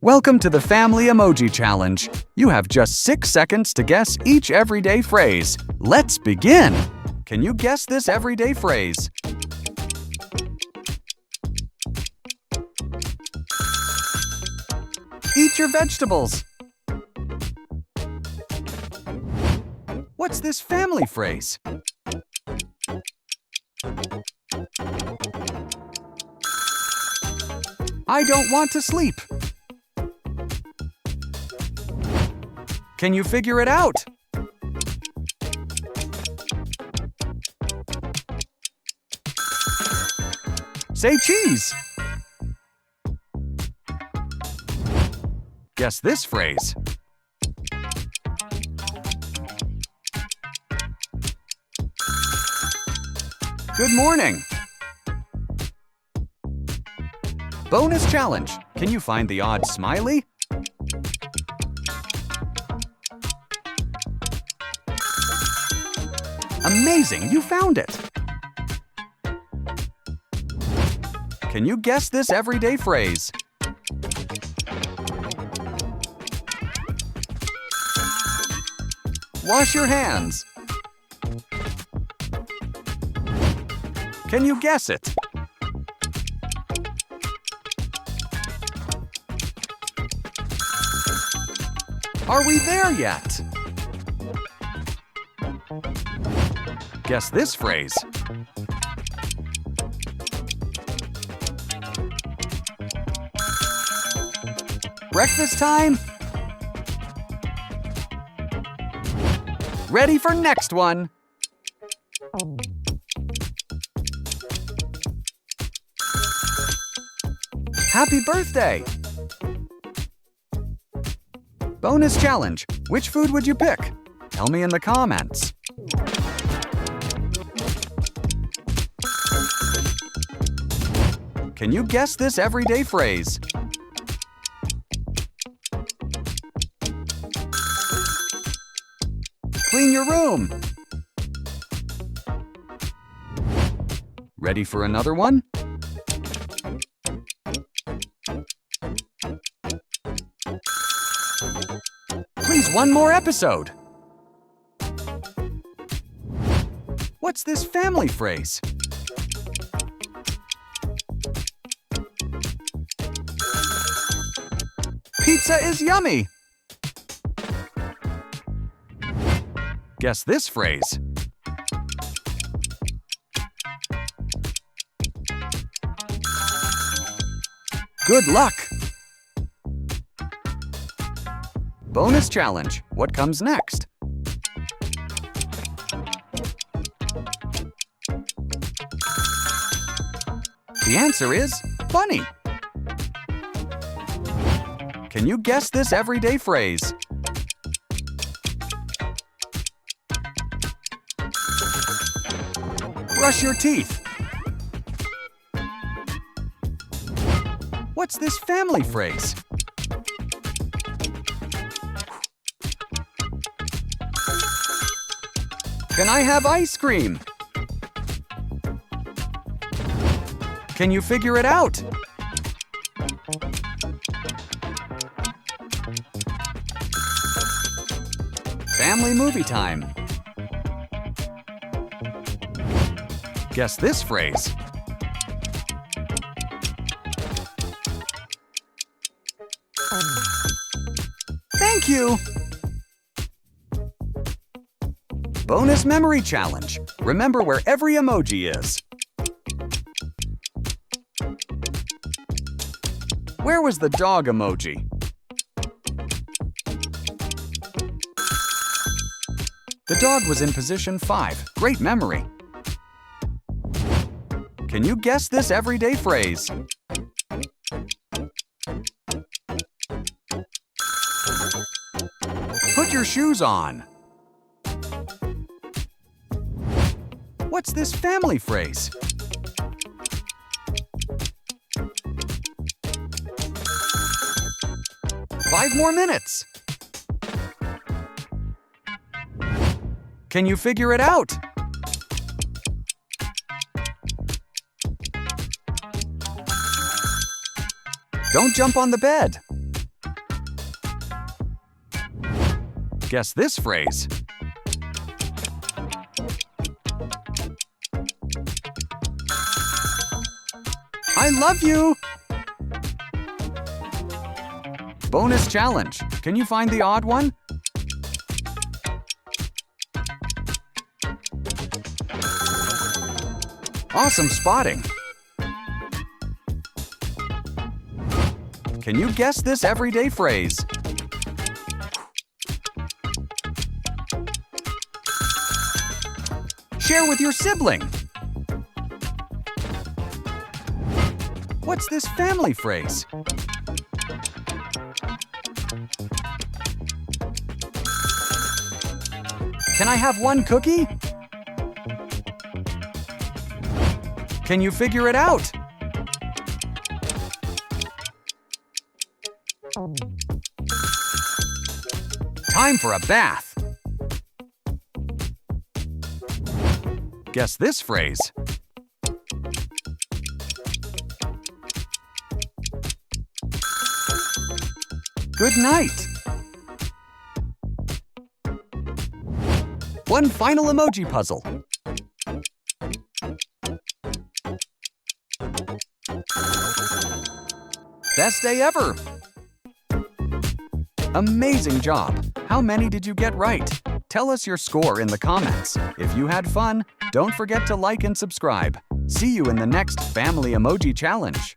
Welcome to the Family Emoji Challenge. You have just 6 seconds to guess each everyday phrase. Let's begin! Can you guess this everyday phrase? Eat your vegetables. What's this family phrase? I don't want to sleep. Can you figure it out? Say cheese. Guess this phrase. Good morning. Bonus challenge. Can you find the odd smiley? Amazing, you found it! Can you guess this everyday phrase? Wash your hands. Can you guess it? Are we there yet? Guess this phrase. Breakfast time? Ready for next one. Happy birthday! Bonus challenge. Which food would you pick? Tell me in the comments. Can you guess this everyday phrase? Clean your room. Ready for another one? Please, one more episode. What's this family phrase? Pizza is yummy. Guess this phrase. Good luck. Bonus challenge. What comes next? The answer is bunny. Can you guess this everyday phrase? Brush your teeth. What's this family phrase? Can I have ice cream? Can you figure it out? Family movie time. Guess this phrase. Thank you! Bonus memory challenge. Remember where every emoji is. Where was the dog emoji? The dog was in position 5. Great memory. Can you guess this everyday phrase? Put your shoes on. What's this family phrase? Five more minutes. Can you figure it out? Don't jump on the bed. Guess this phrase. I love you! Bonus challenge. Can you find the odd one? Awesome spotting! Can you guess this everyday phrase? Share with your sibling! What's this family phrase? Can I have one cookie? Can you figure it out? Time for a bath. Guess this phrase. Good night. One final emoji puzzle. Best day ever! Amazing job! How many did you get right? Tell us your score in the comments. If you had fun, don't forget to like and subscribe. See you in the next Family Emoji Challenge.